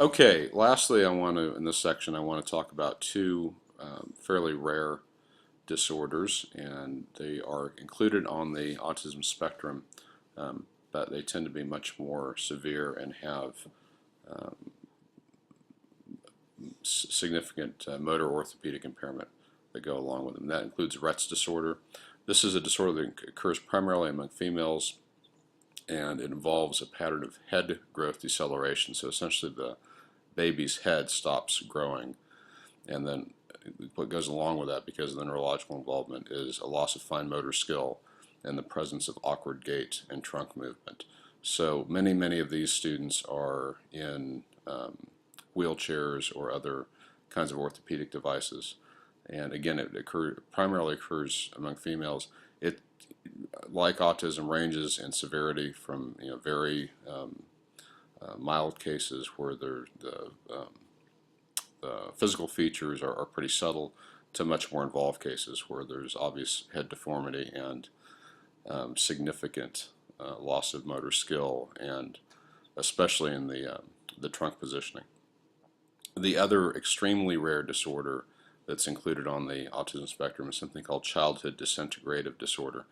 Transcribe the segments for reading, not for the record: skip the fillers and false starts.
Okay, lastly, in this section, I want to talk about two fairly rare disorders, and they are included on the autism spectrum, but they tend to be much more severe and have significant motor orthopedic impairment that go along with them. That includes Rett's disorder. This is a disorder that occurs primarily among females, and it involves a pattern of head growth deceleration. So essentially the baby's head stops growing, and then what goes along with that, because of the neurological involvement, is a loss of fine motor skill and the presence of awkward gait and trunk movement. So many of these students are in wheelchairs or other kinds of orthopedic devices. And again, it primarily occurs among females. It, like autism, ranges in severity from very mild cases where the physical features are pretty subtle, to much more involved cases where there's obvious head deformity and significant loss of motor skill, and especially in the trunk positioning. The other extremely rare disorder that's included on the autism spectrum is something called childhood disintegrative disorder,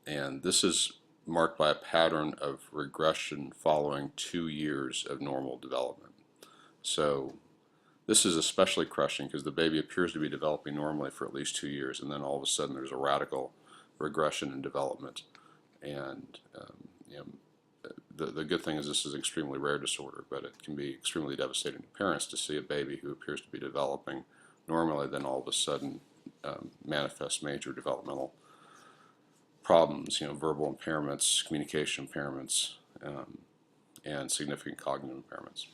and this is marked by a pattern of regression following 2 years of normal development. So this is especially crushing because the baby appears to be developing normally for at least 2 years, and then all of a sudden there's a radical regression in development. And the good thing is this is an extremely rare disorder, but it can be extremely devastating to parents to see a baby who appears to be developing normally then all of a sudden manifest major developmental problems, verbal impairments, communication impairments, and significant cognitive impairments.